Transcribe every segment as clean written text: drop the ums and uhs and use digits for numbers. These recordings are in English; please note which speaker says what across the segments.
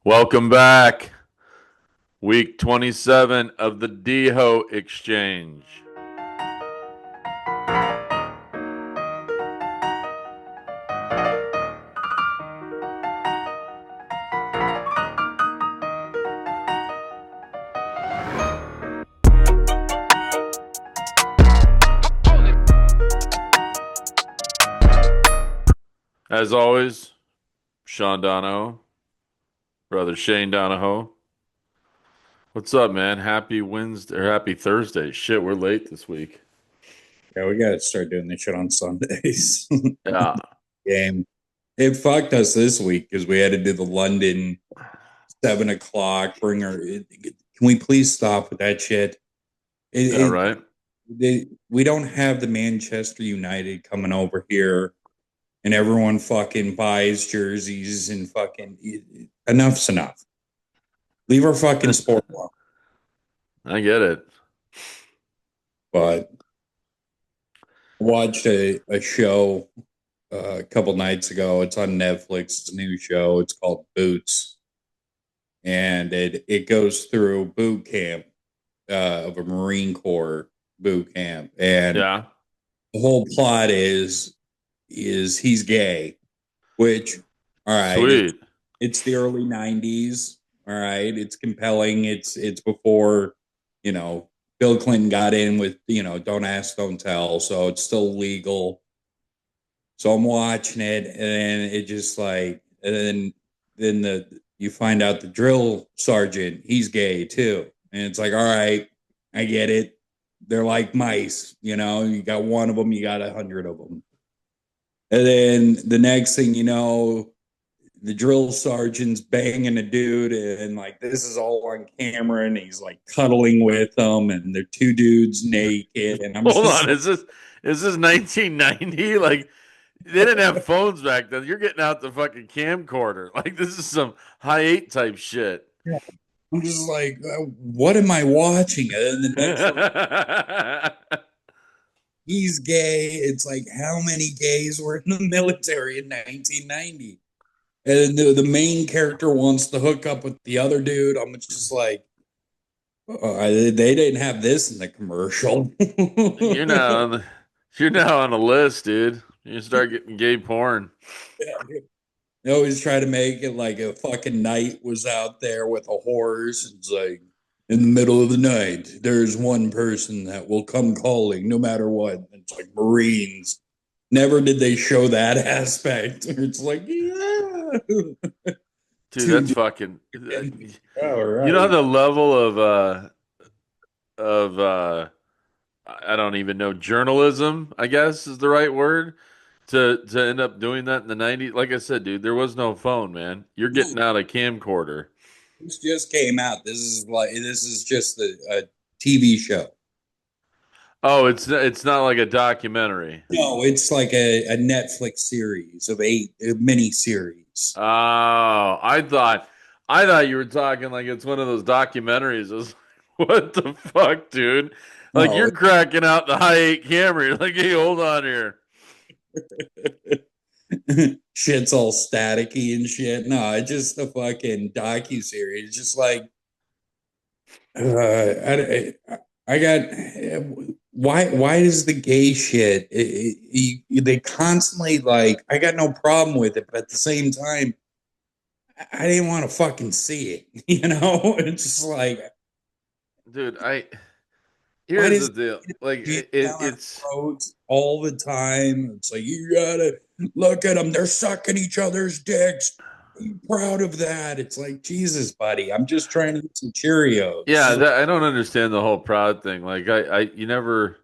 Speaker 1: Welcome back. Week 27 of the DHO Exchange. As always, Sean Donahoe, brother Shane Donahoe. What's up, man? Happy Wednesday or happy Thursday. Shit, we're late this week.
Speaker 2: Yeah, we gotta start doing this shit on Sundays.
Speaker 1: Yeah.
Speaker 2: Game. It fucked us this week because we had to do the London 7 o'clock. Can we please stop with that shit?
Speaker 1: Yeah,
Speaker 2: It,
Speaker 1: right.
Speaker 2: we don't have the Manchester United coming over here, and everyone fucking buys jerseys and enough's enough. Leave our fucking sport alone.
Speaker 1: I get it.
Speaker 2: But I watched a show a couple nights ago. It's on Netflix. It's a new show. It's called Boots, and it goes through boot camp of a Marine Corps boot camp, and
Speaker 1: Yeah.
Speaker 2: the whole plot is he's gay, which all right,
Speaker 1: Sweet.
Speaker 2: it's the early '90s. All right, it's compelling. It's before you know Bill Clinton got in with don't ask, don't tell, so it's still legal. So I'm watching it, and then it just like, and then the you find out the drill sergeant, he's gay too, and it's like, all right, I get it. They're like mice, You got one of them, you got 100 of them, and then the next thing you know, the drill sergeant's banging a dude, and like this is all on camera, and he's like cuddling with them, and they're two dudes naked, and I'm
Speaker 1: Hold
Speaker 2: just
Speaker 1: on. Is this 1990? Like they didn't have phones back then. You're getting out the fucking camcorder. Like this is some high eight type shit.
Speaker 2: like, I'm just like, what am I watching? And the next one, he's gay. It's like, how many gays were in the military in 1990? And the main character wants to hook up with the other dude. I'm just like, they didn't have this in the commercial.
Speaker 1: You're now on the you're now on a list, dude. You start getting gay porn.
Speaker 2: They always try to make it like a fucking knight was out there with a horse. It's like, in the middle of the night, there's one person that will come calling no matter what. It's like Marines. Never did they show that aspect. It's like, yeah.
Speaker 1: Dude,
Speaker 2: Two
Speaker 1: that's
Speaker 2: dudes.
Speaker 1: fucking
Speaker 2: All
Speaker 1: you know
Speaker 2: right.
Speaker 1: the level of I don't even know journalism, I guess is the right word to end up doing that in the 90s. Like I said, dude, there was no phone, man. You're
Speaker 2: No,
Speaker 1: getting out a camcorder.
Speaker 2: this just came out. This is just a TV show.
Speaker 1: Oh, it's not like a documentary.
Speaker 2: No, it's like a Netflix series of eight a mini series.
Speaker 1: Oh, I thought you were talking like it's one of those documentaries. I was like, what the fuck, dude? Like
Speaker 2: No,
Speaker 1: you're cracking out the high eight camera. You're like, hey, hold on here.
Speaker 2: shit's all staticky and shit. No, it's just a fucking docu series. It's just like I got why does the gay shit they constantly like I got no problem with it, but at the same time I didn't want to fucking see it. It's just like
Speaker 1: Dude, I
Speaker 2: why
Speaker 1: here's the
Speaker 2: does
Speaker 1: deal.
Speaker 2: it
Speaker 1: Like
Speaker 2: jam
Speaker 1: it
Speaker 2: down our
Speaker 1: it's
Speaker 2: throats all the time? It's like you gotta look at them; they're sucking each other's dicks. Be proud of that. It's like Jesus, buddy. I'm just trying to get some
Speaker 1: yeah,
Speaker 2: Cheerios.
Speaker 1: I don't understand the whole proud thing. Like you never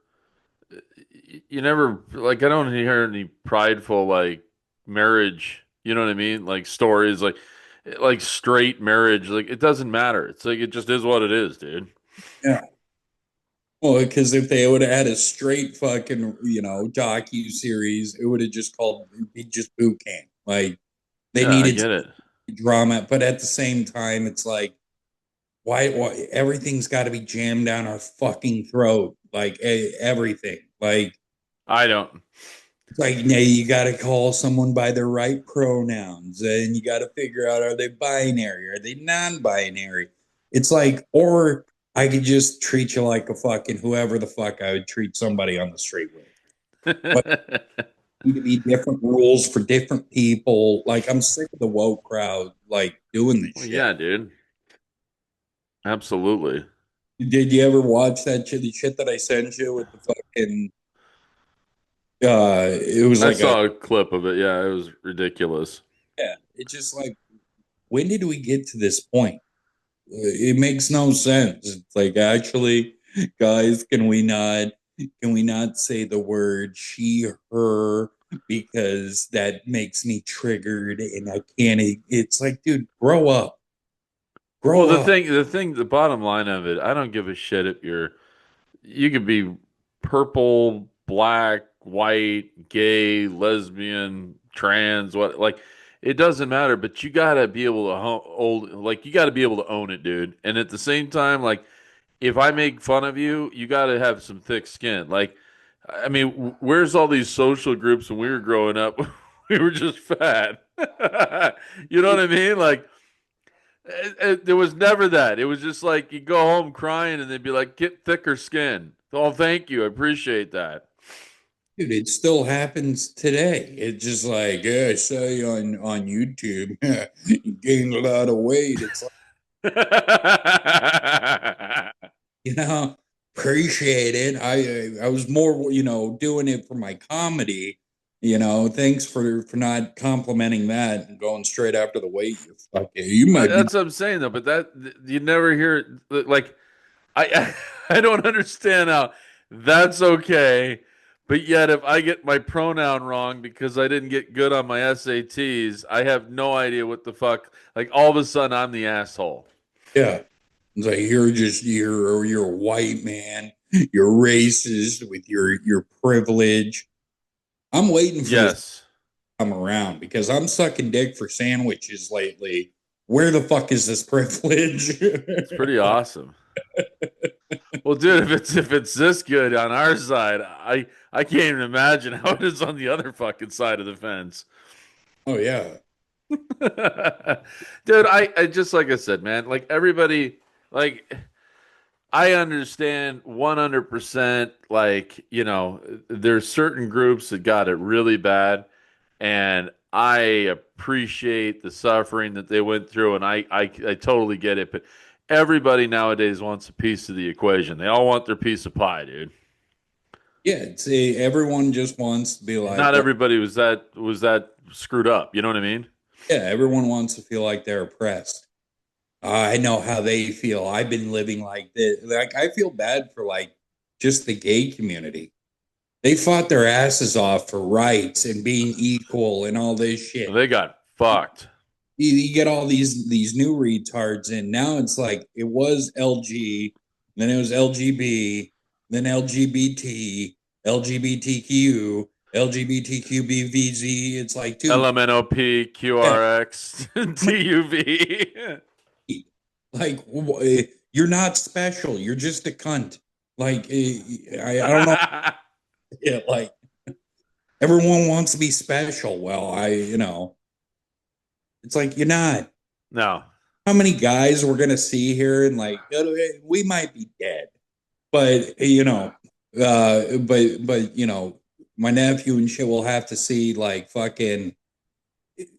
Speaker 1: like I don't hear any prideful like marriage, you know what I mean? Like stories like straight marriage, like it doesn't matter. It's like it just is what it is, dude.
Speaker 2: Yeah. Well, because if they would have had a straight fucking docu series, it would have just called it'd be just boot camp. Like they
Speaker 1: Yeah, I
Speaker 2: needed
Speaker 1: get it.
Speaker 2: drama, but at the same time, it's like why everything's got to be jammed down our fucking throat, like everything. Like
Speaker 1: I don't.
Speaker 2: It's like, now you got to call someone by their right pronouns, and you got to figure out, are they binary? Are they non-binary? It's like, or I could just treat you like a fucking whoever the fuck I would treat somebody on the street with. But need to be different rules for different people. Like, I'm sick of the woke crowd like doing this
Speaker 1: Well,
Speaker 2: shit.
Speaker 1: yeah, dude. Absolutely.
Speaker 2: Did you ever watch that shit, the shit that I sent you with the fucking it was
Speaker 1: I
Speaker 2: like a,
Speaker 1: saw a clip of it. Yeah, it was ridiculous.
Speaker 2: yeah, it's just like, when did we get to this point? It makes no sense. It's like, actually, guys, can we not say the word she, her, because that makes me triggered and I can't. It's like, dude, grow up,
Speaker 1: Well,
Speaker 2: grow
Speaker 1: the
Speaker 2: up.
Speaker 1: thing, the thing, the bottom line of it, I don't give a shit if you could be purple, black, white, gay, lesbian, trans, what, like, it doesn't matter, but you gotta be able to you gotta be able to own it, dude. And at the same time, like, if I make fun of you, you gotta have some thick skin. Like, I mean, where's all these social groups when we were growing up? We were just fat. You know what I mean? Like, there was never that. It was just like you go home crying and they'd be like, get thicker skin. Oh, thank you. I appreciate that.
Speaker 2: Dude, it still happens today. It's just like, yeah, I saw you on YouTube. You gained a lot of weight. It's like, you know, appreciate it. I was more, doing it for my comedy. Thanks for not complimenting that and going straight after the weight. You fuck it. You might be,
Speaker 1: That's what I'm saying though. But that you never hear like I I don't understand how that's okay. But yet, if I get my pronoun wrong because I didn't get good on my SATs, I have no idea what the fuck. Like all of a sudden, I'm the asshole.
Speaker 2: yeah. It's like, you're a white man. You're racist with your privilege. I'm waiting for this to
Speaker 1: Yes,
Speaker 2: come around because I'm sucking dick for sandwiches lately. Where the fuck is this privilege?
Speaker 1: it's pretty awesome. Well, dude, if it's this good on our side, I can't even imagine how it is on the other fucking side of the fence.
Speaker 2: Oh yeah.
Speaker 1: Dude, I just like I said, man, like everybody, like I understand 100%, like, there's certain groups that got it really bad, and I appreciate the suffering that they went through, and I totally get it, but everybody nowadays wants a piece of the equation. They all want their piece of pie, dude.
Speaker 2: Yeah, see, everyone just wants to be
Speaker 1: And
Speaker 2: like,
Speaker 1: not
Speaker 2: well,
Speaker 1: everybody was that screwed up. You know what I mean?
Speaker 2: yeah, everyone wants to feel like they're oppressed. I know how they feel. I've been living like this. Like, I feel bad for like just the gay community. They fought their asses off for rights and being equal and all this shit.
Speaker 1: They got fucked.
Speaker 2: You get all these new retards in. Now it's like, it was LG, then it was LGB, then LGBT, LGBTQ, LGBTQBVZ. It's like, dude,
Speaker 1: LMNOP,
Speaker 2: yeah,
Speaker 1: QRX, TUV.
Speaker 2: like, you're not special. You're just a cunt. Like, I don't know. Yeah, like, everyone wants to be special. Well, it's like, you're not.
Speaker 1: No.
Speaker 2: How many guys we're gonna see here, and like, we might be dead, but my nephew and shit will have to see like fucking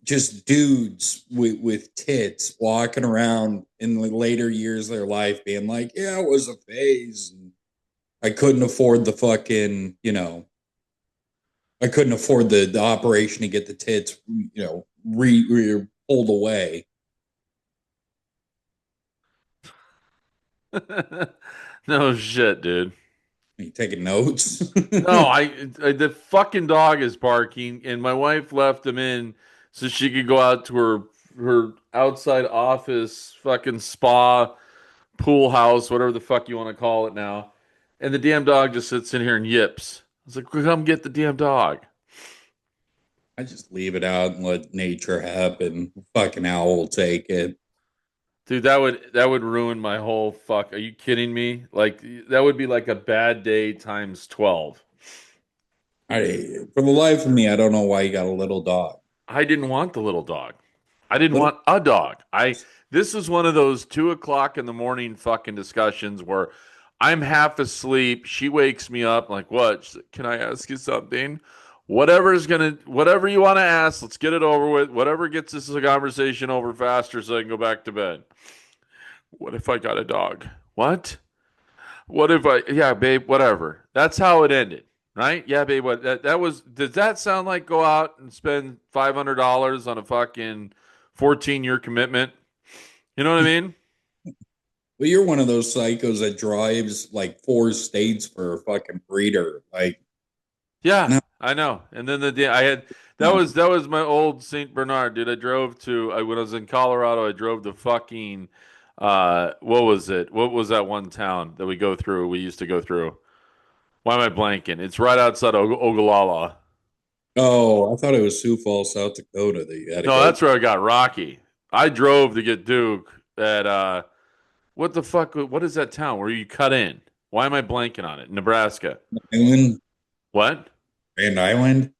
Speaker 2: just dudes with tits walking around in the later years of their life being like, yeah, it was a phase, and I couldn't afford the fucking, I couldn't afford the operation to get the tits, pulled away.
Speaker 1: No shit, dude.
Speaker 2: Are you taking notes?
Speaker 1: No, the fucking dog is barking, and my wife left him in so she could go out to her outside office, fucking spa, pool house, whatever the fuck you want to call it now. And the damn dog just sits in here and yips. I was like, come get the damn dog.
Speaker 2: I just leave it out and let nature happen. Fucking owl will take it.
Speaker 1: Dude, that would ruin my whole fuck. Are you kidding me? Like that would be like a bad day times 12.
Speaker 2: For the life of me, I don't know why you got a little dog.
Speaker 1: I didn't want the little dog. I didn't
Speaker 2: Little,
Speaker 1: want a dog. I This is one of those 2 o'clock in the morning fucking discussions where I'm half asleep. She wakes me up like, "What? She's like, can I ask you something? Whatever you want to ask, let's get it over with. Whatever gets this conversation over faster so I can go back to bed." What if I got a dog? What? What if I? Yeah, babe. Whatever. That's how it ended, right? Yeah, babe. What? That was. Does that sound like go out and spend $500 on a fucking 14-year commitment? You know what I mean?
Speaker 2: well, you're one of those psychos that drives like 4 states for a fucking breeder. Like,
Speaker 1: Yeah,
Speaker 2: no,
Speaker 1: I know. And then the day I had
Speaker 2: no.
Speaker 1: that was my old Saint Bernard, dude. When I was in Colorado. I drove to fucking what was it? What was that one town that we used to go through? Why am I blanking? It's right outside Ogallala.
Speaker 2: Oh, I thought it was Sioux Falls, South Dakota that you had to
Speaker 1: No,
Speaker 2: go
Speaker 1: that's
Speaker 2: to.
Speaker 1: where I got Rocky. I drove to get Duke at what the fuck? What is that town where you cut in? Why am I blanking on it? Nebraska.
Speaker 2: Island,
Speaker 1: What?
Speaker 2: Grand Island,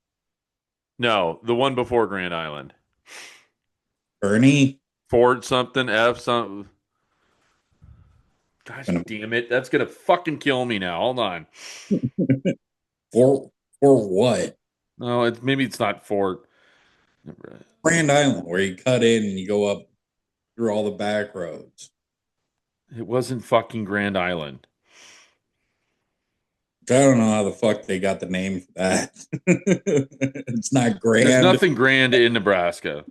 Speaker 1: No, the one before Grand Island.
Speaker 2: Ernie.
Speaker 1: Ford something F something. Gosh damn it! That's gonna fucking kill me now. Hold on.
Speaker 2: For what?
Speaker 1: No, maybe it's not Ford.
Speaker 2: Grand Island, where you cut in and you go up through all the back roads.
Speaker 1: It wasn't fucking Grand Island.
Speaker 2: I don't know how the fuck they got the name for that. It's not
Speaker 1: There's
Speaker 2: grand.
Speaker 1: nothing grand in Nebraska.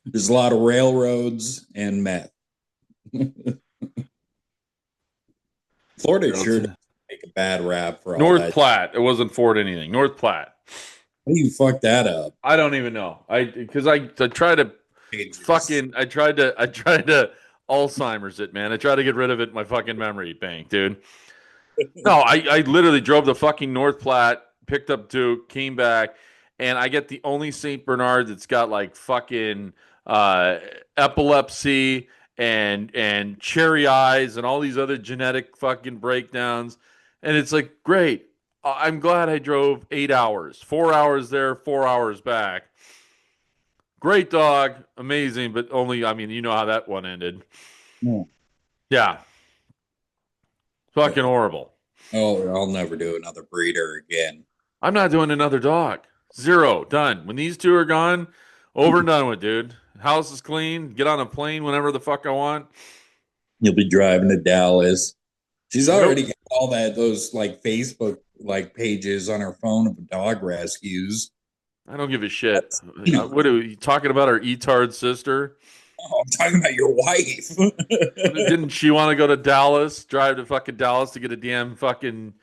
Speaker 2: There's a lot of railroads and meth. Florida sure does make a bad rap for all
Speaker 1: North
Speaker 2: that.
Speaker 1: Platte. It wasn't Ford anything. North Platte.
Speaker 2: How do you fuck that up?
Speaker 1: I don't even know. I tried to
Speaker 2: Pages.
Speaker 1: fucking I tried to Alzheimer's it, man. I tried to get rid of it in my fucking memory bank, dude. No, I literally drove the fucking North Platte, picked up Duke, came back, and I get the only Saint Bernard that's got like fucking uh epilepsy and cherry eyes and all these other genetic fucking breakdowns. And it's like, great. I'm glad I drove 8 hours, 4 hours there, 4 hours back. Great dog, amazing, but only, I mean, you know how that one ended.
Speaker 2: Yeah.
Speaker 1: Yeah, fucking horrible.
Speaker 2: Oh, I'll never do another breeder again.
Speaker 1: I'm not doing another dog. Zero, done. When these two are gone, over and done with, dude. House is clean. Get on a plane whenever the fuck I want.
Speaker 2: You'll be driving to Dallas. She's already
Speaker 1: Nope.
Speaker 2: got all those like Facebook like pages on her phone of dog rescues.
Speaker 1: I don't give a shit.
Speaker 2: You know,
Speaker 1: What are you talking about? Our etard sister?
Speaker 2: oh, I'm talking about your wife.
Speaker 1: Didn't she want to go to Dallas, drive to fucking Dallas to get a damn fucking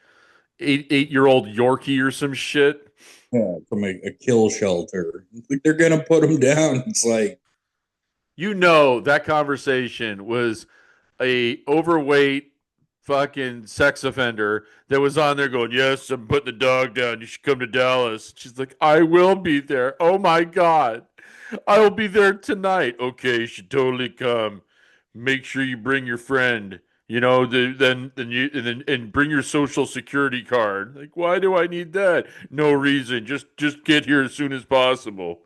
Speaker 1: 8-year old Yorkie or some shit?
Speaker 2: Yeah, from a kill shelter. Like they're gonna put him down. It's like,
Speaker 1: You know that conversation was a overweight fucking sex offender that was on there going, "Yes, I'm putting the dog down. You should come to Dallas." She's like, "I will be there. Oh my God. I will be there tonight." "Okay, you should totally come. Make sure you bring your friend. Then bring your social security card." Like, why do I need that? No reason. Just get here as soon as possible.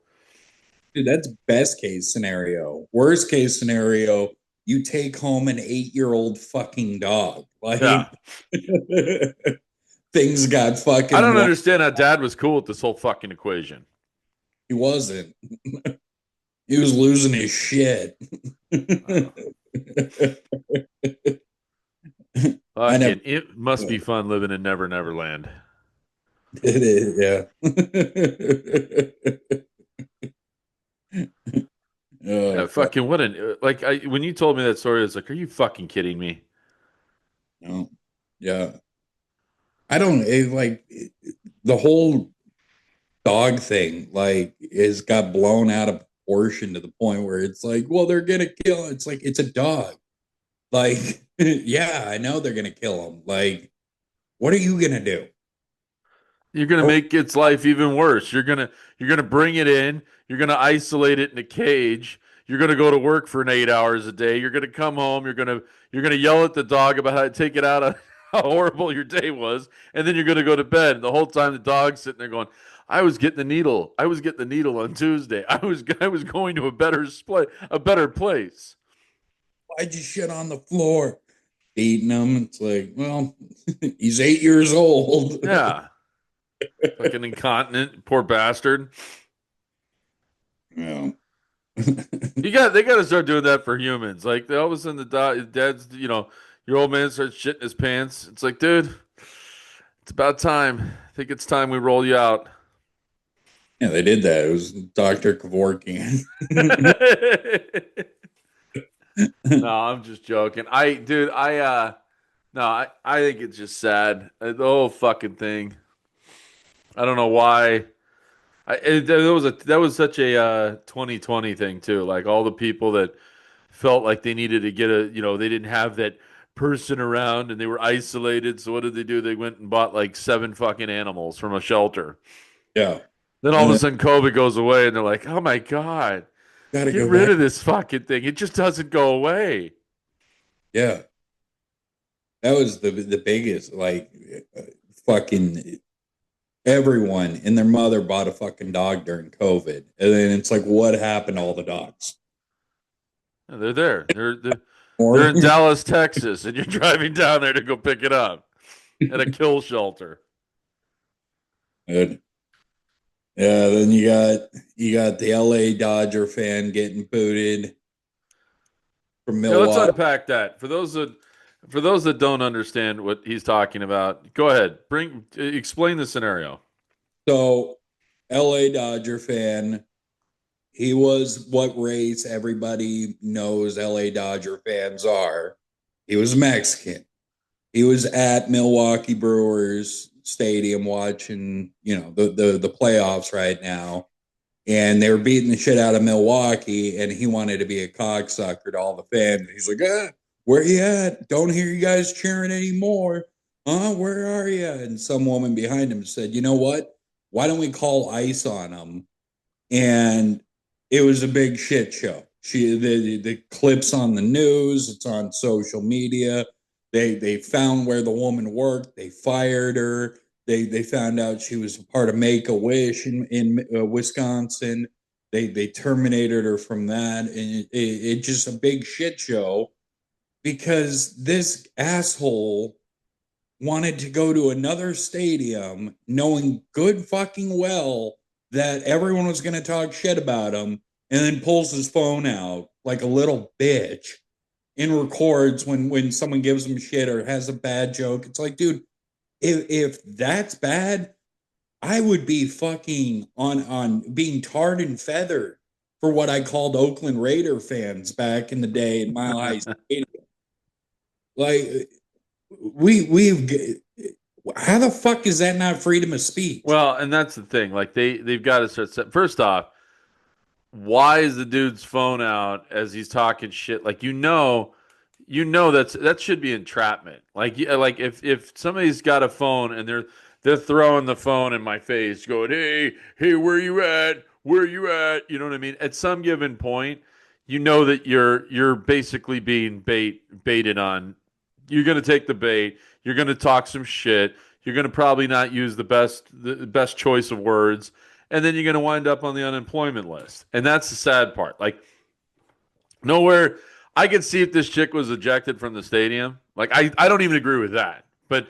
Speaker 2: dude, that's best case scenario. Worst case scenario, you take home an 8-year old fucking dog.
Speaker 1: Yeah.
Speaker 2: Like things got
Speaker 1: I
Speaker 2: fucking
Speaker 1: don't
Speaker 2: one.
Speaker 1: understand how dad was cool with this whole fucking equation.
Speaker 2: He wasn't. He was losing his shit.
Speaker 1: Uh,
Speaker 2: I never
Speaker 1: Fucking, it must be
Speaker 2: did.
Speaker 1: fun living in Never Never Land.
Speaker 2: It is, yeah. Oh
Speaker 1: Yeah,
Speaker 2: fuck
Speaker 1: fucking what an like when you told me that story, I was like, are you fucking kidding me?
Speaker 2: no. Yeah. I don't the whole dog thing like is got blown out of proportion to the point where it's like, well, they're gonna kill. It's like it's a dog. Like, yeah, I know they're gonna kill him. Like, what are you gonna do?
Speaker 1: You're gonna
Speaker 2: Or
Speaker 1: make its life even worse. You're gonna bring it in. You're gonna isolate it in a cage. You're gonna go to work for 8 hours a day. You're gonna come home. You're gonna yell at the dog about how to take it out of. how horrible your day was, and then you're going to go to bed. And the whole time the dog's sitting there going, "I was getting the needle. I was getting the needle on Tuesday. I was going to a better place."
Speaker 2: Why'd you shit on the floor? Beating him. It's like, well, he's 8 years old.
Speaker 1: Yeah, fucking incontinent, poor bastard.
Speaker 2: Yeah.
Speaker 1: They got to start doing that for humans. Like all of a sudden dad's, your old man starts shitting his pants. It's like, dude, it's about time. I think it's time we roll you out.
Speaker 2: Yeah, they did that. It was Dr. Kevorkian.
Speaker 1: No, I'm just joking. Dude, no, I think it's just sad. The whole fucking thing. I don't know why. That was such a 2020 thing too. Like all the people that felt like they needed to get they didn't have that person around and they were isolated. So what did they do? They went and bought like seven fucking animals from a shelter.
Speaker 2: Yeah.
Speaker 1: Then all
Speaker 2: And
Speaker 1: of a
Speaker 2: then
Speaker 1: sudden COVID goes away and they're like, "Oh my God,
Speaker 2: got to
Speaker 1: get
Speaker 2: go
Speaker 1: rid
Speaker 2: back.
Speaker 1: of this fucking thing. It just doesn't go away."
Speaker 2: Yeah. That was the biggest, like, fucking everyone and their mother bought a fucking dog during COVID. And then it's like, what happened to all the dogs?
Speaker 1: Yeah, they're there. They're
Speaker 2: Or,
Speaker 1: in Dallas, Texas, and you're driving down there to go pick it up at a kill shelter.
Speaker 2: yeah, then you got the LA Dodger fan getting booted from
Speaker 1: Yeah, let's
Speaker 2: Milwaukee.
Speaker 1: unpack that. For those that don't understand what he's talking about, go ahead. Explain the scenario.
Speaker 2: So, LA Dodger fan, he was what race everybody knows LA Dodger fans are. He was Mexican. He was at Milwaukee Brewers Stadium watching, the playoffs right now. And they were beating the shit out of Milwaukee, and he wanted to be a cocksucker to all the fans. He's like, where you at? Don't hear you guys cheering anymore. Where are you? And some woman behind him said, you know what? Why don't we call ICE on them? And it was a big shit show. The clips on the news, it's on social media. They found where the woman worked. They fired her. They found out she was part of Make a Wish in Wisconsin. They terminated her from that, and it just a big shit show because this asshole wanted to go to another stadium knowing good fucking well that everyone was going to talk shit about him and then pulls his phone out like a little bitch and records when someone gives him shit or has a bad joke. It's like, dude, if that's bad, I would be fucking on being tarred and feathered for what I called Oakland Raider fans back in the day in Mile High Stadium. Like we've how the fuck is that not freedom of speech?
Speaker 1: Well, and that's the thing. Like they've got to first off, why is the dude's phone out as he's talking shit? Like that should be entrapment. Like if somebody's got a phone and they're throwing the phone in my face, going, "Hey, where you at? Where you at?" You know what I mean? At some given point, you know that you're basically being baited on. You're gonna take the bait. You're gonna talk some shit. You're gonna probably not use the best choice of words, and then you're gonna wind up on the unemployment list. And that's the sad part. Like nowhere, I could see if this chick was ejected from the stadium. Like I don't even agree with that. But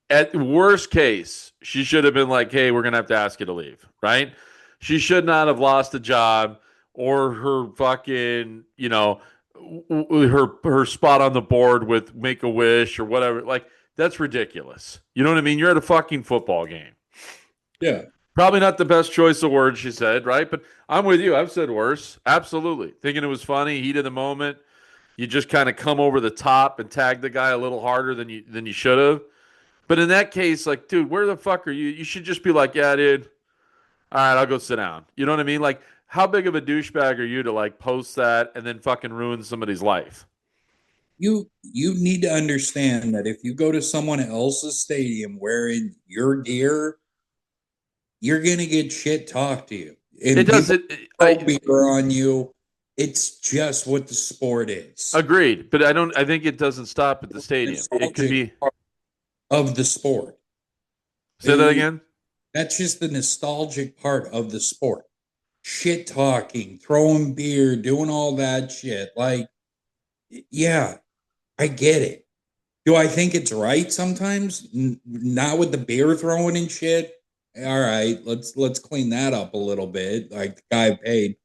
Speaker 1: at worst case, she should have been like, "Hey, we're gonna have to ask you to leave." Right? She should not have lost a job or her fucking, her spot on the board with Make a Wish or whatever. Like that's ridiculous. You know what I mean? You're at a fucking football game.
Speaker 2: Yeah.
Speaker 1: Probably not the best choice of words, she said, right? But I'm with you. I've said worse. Absolutely. Thinking it was funny, heat of the moment. You just kind of come over the top and tag the guy a little harder than you should have. But in that case, like, dude, where the fuck are you? You should just be like, yeah, dude. All right, I'll go sit down. You know what I mean? Like, how big of a douchebag are you to like post that and then fucking ruin somebody's life?
Speaker 2: You need to understand that if you go to someone else's stadium wearing your gear, you're gonna get shit talked to you.
Speaker 1: It
Speaker 2: And
Speaker 1: does
Speaker 2: people
Speaker 1: it.
Speaker 2: throw
Speaker 1: I
Speaker 2: beer on you. It's just what the sport is.
Speaker 1: agreed, but I don't. I think it doesn't stop at the stadium. It could
Speaker 2: Nostalgic.
Speaker 1: be.
Speaker 2: of the sport.
Speaker 1: Say that
Speaker 2: Eh,
Speaker 1: again.
Speaker 2: that's just the nostalgic part of the sport. Shit talking, throwing beer, doing all that shit. Like, yeah, I get it. Do I think it's right sometimes? Not with the beer throwing and shit. All right, let's clean that up a little bit. Like the guy paid.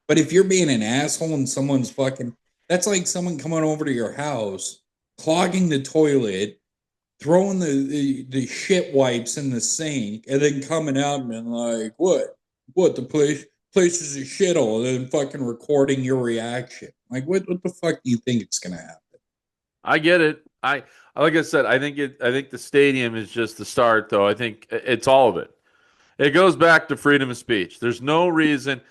Speaker 2: But if you're being an asshole and someone's fucking, that's like someone coming over to your house, clogging the toilet, throwing the shit wipes in the sink, and then coming out and being like, what the place is a shithole, and then fucking recording your reaction. Like, what the fuck do you think it's gonna happen?
Speaker 1: I get it. Like I said, I think the stadium is just the start, though. I think it's all of it. It goes back to freedom of speech. There's no reason,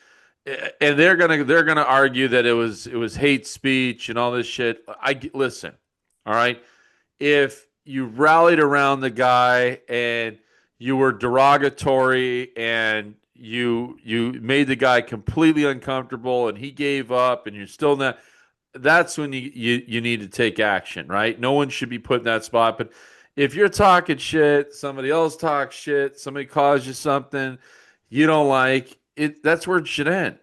Speaker 1: and they're gonna argue that it was hate speech and all this shit. Listen, all right. If you rallied around the guy and you were derogatory and you made the guy completely uncomfortable and he gave up and you're still not, that's when you need to take action, right? No one should be put in that spot. But if you're talking shit, somebody else talks shit, somebody calls you something you don't like, that's where it should end.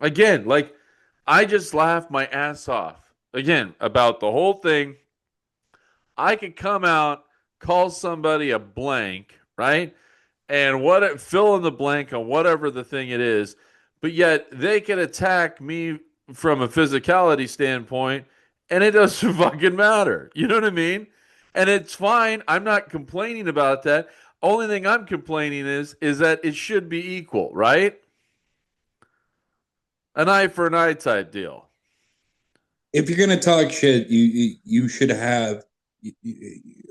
Speaker 1: Again, like I just laughed my ass off again about the whole thing. I could come out, call somebody a blank, right? And fill in the blank on whatever the thing it is, but yet they can attack me from a physicality standpoint, and it doesn't fucking matter. You know what I mean? And it's fine. I'm not complaining about that. Only thing I'm complaining is that it should be equal, right? An eye for an eye type deal.
Speaker 2: If you're gonna talk shit, you should have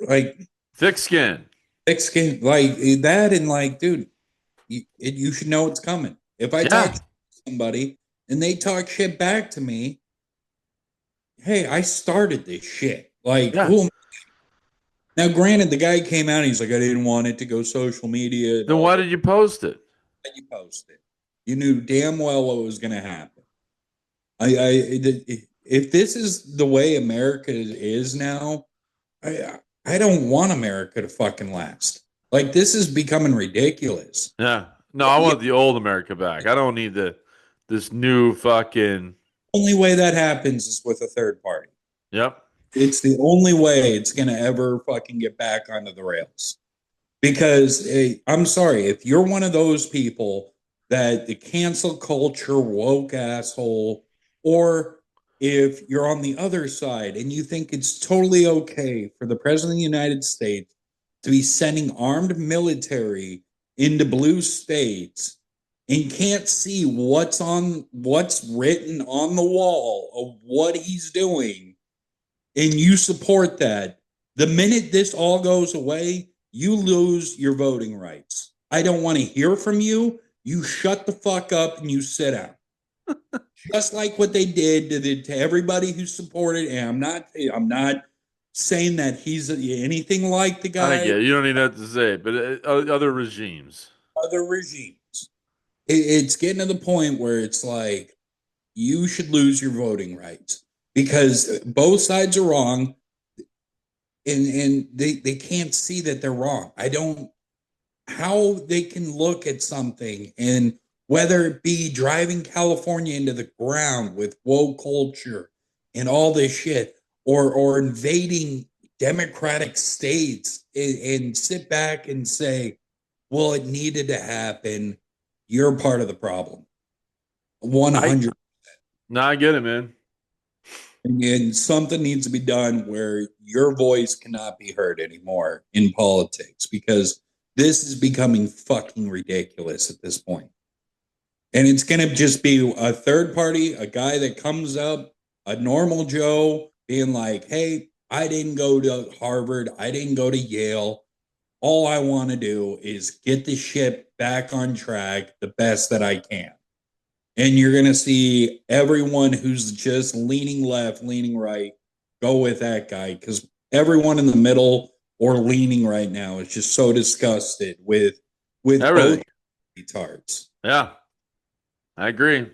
Speaker 2: like
Speaker 1: Thick skin.
Speaker 2: thick skin, like that, and like, dude, you should know it's coming. If I talk
Speaker 1: Yeah.
Speaker 2: to somebody and they talk shit back to me, hey, I started this shit. Like,
Speaker 1: Yeah.
Speaker 2: who? Now, granted, the guy came out. And he's like, I didn't want it to go social media and
Speaker 1: Then
Speaker 2: all
Speaker 1: why
Speaker 2: this.
Speaker 1: did you post it?
Speaker 2: You posted. You knew damn well what was going to happen. If this is the way America is now, I don't want America to fucking last. Like this is becoming ridiculous.
Speaker 1: Yeah. No, I
Speaker 2: Yeah,
Speaker 1: want the old America back. I don't need this new fucking.
Speaker 2: only way that happens is with a third party.
Speaker 1: Yep.
Speaker 2: It's the only way it's going to ever fucking get back onto the rails. Because I'm sorry, if you're one of those people that the cancel culture woke asshole, or if you're on the other side and you think it's totally okay for the president of the United States to be sending armed military into blue states and can't see what's written on the wall of what he's doing, and you support that, the minute this all goes away, you lose your voting rights. I don't want to hear from you. You shut the fuck up and you sit down. Just like what they did to everybody who supported. And I'm not saying that he's anything like the
Speaker 1: I
Speaker 2: guy.
Speaker 1: get it. You don't even have to say it, but other regimes.
Speaker 2: Other regimes. It's getting to the point where it's like you should lose your voting rights because both sides are wrong, and they can't see that they're wrong. I don't how they can look at something, and whether it be driving California into the ground with woke culture and all this shit, or invading democratic states, and sit back and say, well, it needed to happen. You're part of the problem.
Speaker 1: I
Speaker 2: 100.
Speaker 1: No, I get it, man.
Speaker 2: And something needs to be done where your voice cannot be heard anymore in politics, because this is becoming fucking ridiculous at this point. And it's going to just be a third party, a guy that comes up, a normal Joe, being like, hey, I didn't go to Harvard. I didn't go to Yale. All I want to do is get the ship back on track the best that I can. And you're going to see everyone who's just leaning left, leaning right, go with that guy, because everyone in the middle or leaning right now is just so disgusted with both
Speaker 1: Everything.
Speaker 2: retards.
Speaker 1: Yeah, I agree.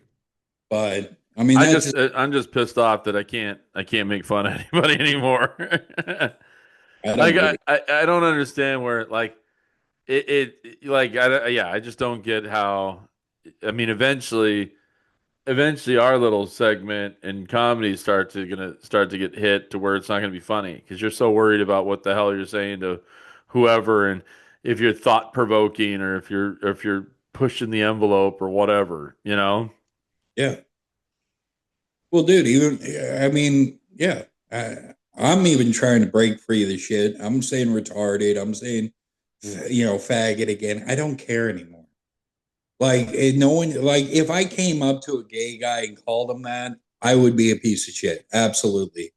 Speaker 2: But I mean, that's just,
Speaker 1: I'm just pissed off that I can't make fun of anybody anymore.
Speaker 2: I
Speaker 1: Like
Speaker 2: don't get it.
Speaker 1: I don't understand where like like yeah, I just don't get how I mean eventually our little segment in comedy gonna start to get hit to where it's not gonna be funny because you're so worried about what the hell you're saying to whoever and if you're thought provoking or if you're pushing the envelope or whatever, you know?
Speaker 2: Yeah. Well, dude, even I mean, yeah, I'm even trying to break free of the shit. I'm saying retarded. I'm saying, faggot again. I don't care anymore. Like, no one, like, if I came up to a gay guy and called him that, I would be a piece of shit. Absolutely.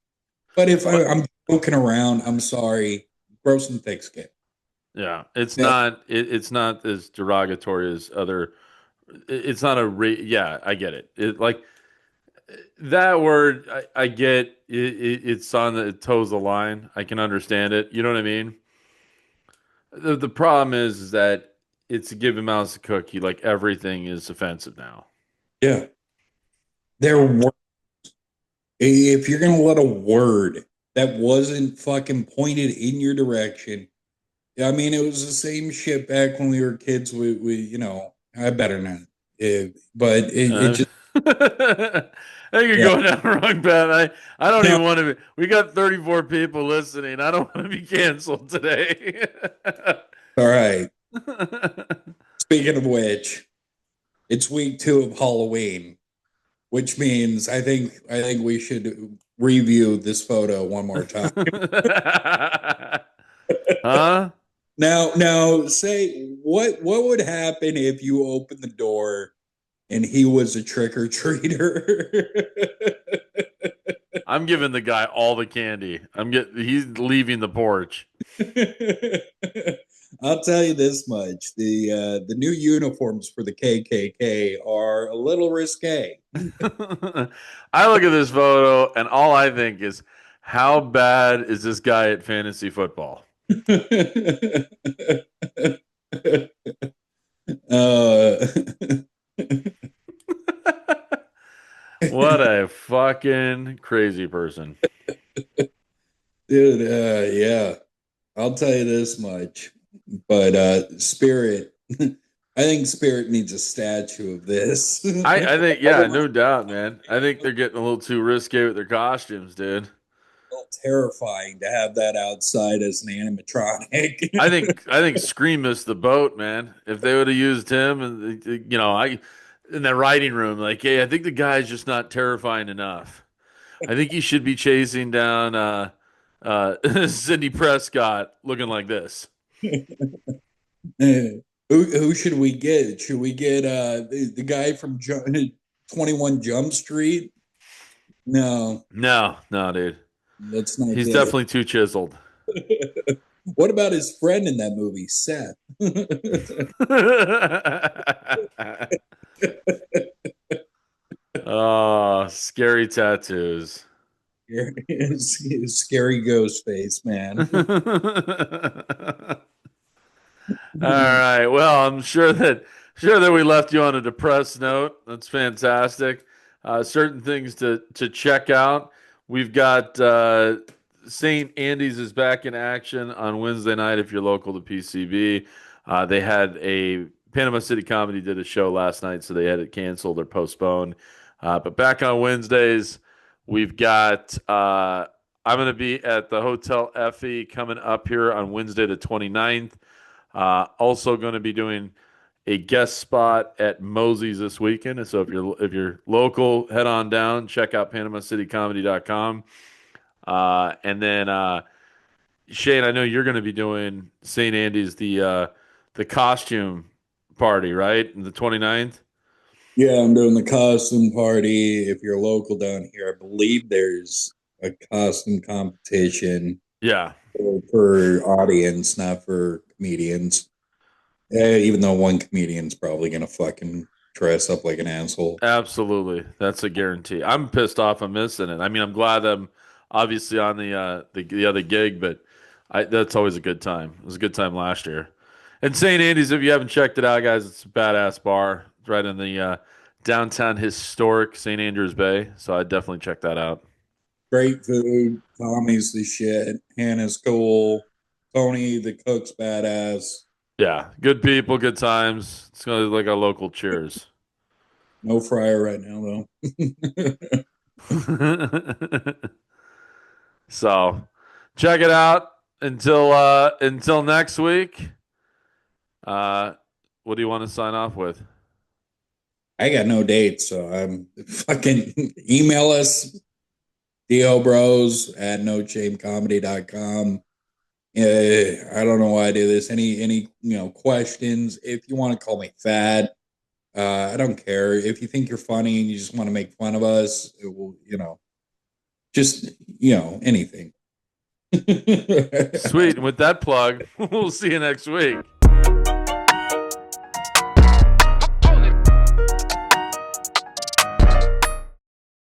Speaker 2: But if
Speaker 1: But
Speaker 2: I'm joking around, I'm sorry. Grow some thick skin.
Speaker 1: yeah,
Speaker 2: Yeah.
Speaker 1: it's not as derogatory as other it's not yeah, I get it. It like that word I get it's on the it toes the line. I can understand it. You know what I mean? The problem is that it's a give a mouse a cookie. Like everything is offensive now.
Speaker 2: Yeah. There were, if you're going to let a word that wasn't fucking pointed in your direction. I mean, it was the same shit back when we were kids. I better not. But it
Speaker 1: Uh,
Speaker 2: just,
Speaker 1: I think you're
Speaker 2: yeah.
Speaker 1: going down the wrong path. I don't
Speaker 2: No,
Speaker 1: even want to be. We got 34 people listening. I don't want to be canceled today.
Speaker 2: all right. Speaking of which, it's week 2 of Halloween, which means I think we should review this photo one more time.
Speaker 1: Huh?
Speaker 2: Now, say what would happen if you opened the door and he was a trick or treater?
Speaker 1: I'm giving the guy all the candy. He's leaving the porch.
Speaker 2: I'll tell you this much: the new uniforms for the KKK are a little risque.
Speaker 1: I look at this photo and all I think is how bad is this guy at fantasy football?
Speaker 2: uh,
Speaker 1: What a fucking crazy person.
Speaker 2: dude, yeah, I'll tell you this much. But Spirit, I think Spirit needs a statue of this.
Speaker 1: I think yeah, no doubt, man. I think they're getting a little too risque with their costumes, dude.
Speaker 2: Terrifying to have that outside as an animatronic.
Speaker 1: I think Scream missed the boat, man. If they would have used him and you know, I in that writing room, like, hey, I think the guy's just not terrifying enough. I think he should be chasing down Sidney Prescott looking like this.
Speaker 2: Who should we get? Should we get the guy from 21 Jump Street? No,
Speaker 1: No, no, dude.
Speaker 2: let's not
Speaker 1: He's
Speaker 2: get
Speaker 1: definitely too chiseled.
Speaker 2: it. What about his friend in that movie, Seth?
Speaker 1: Oh, scary tattoos.
Speaker 2: His scary ghost face, man.
Speaker 1: All right. Well, I'm sure that we left you on a depressed note. That's fantastic. Certain things to check out. We've got St. Andy's is back in action on Wednesday night if you're local to PCB. They had a Panama City Comedy did a show last night, so they had it canceled or postponed. But back on Wednesdays, we've got I'm going to be at the Hotel Effie coming up here on Wednesday the 29th. Also going to be doing a guest spot at Mosey's this weekend. And so if you're local, head on down, check out PanamaCityComedy.com. And then Shane, I know you're going to be doing St. Andy's the costume party, right? The 29th?
Speaker 2: Yeah, I'm doing the costume party. If you're local down here, I believe there's a costume competition
Speaker 1: Yeah.
Speaker 2: for audience, not for comedians. Even though one comedian's probably gonna fucking dress up like an asshole.
Speaker 1: Absolutely. That's a guarantee. I'm pissed off I'm missing it. I mean, I'm glad I'm obviously on the other gig, but that's always a good time. It was a good time last year. And St. Andy's, if you haven't checked it out, guys, it's a badass bar. It's right in the downtown historic St. Andrews Bay. So I definitely check that out.
Speaker 2: Great food. Tommy's the shit. Hannah's cool. Tony, the cook's badass.
Speaker 1: Yeah, good people, good times. It's gonna be like a local cheers.
Speaker 2: No fryer right now, though.
Speaker 1: So check it out until next week. Uh what do you want to sign off with?
Speaker 2: I got no dates, so I'm fucking email us, dhoebros at noshamecomedy.com. I don't know why I do this. Any questions? If you want to call me fat, I don't care. If you think you're funny and you just want to make fun of us, it will, just anything.
Speaker 1: Sweet. And with that plug, we'll see you next week.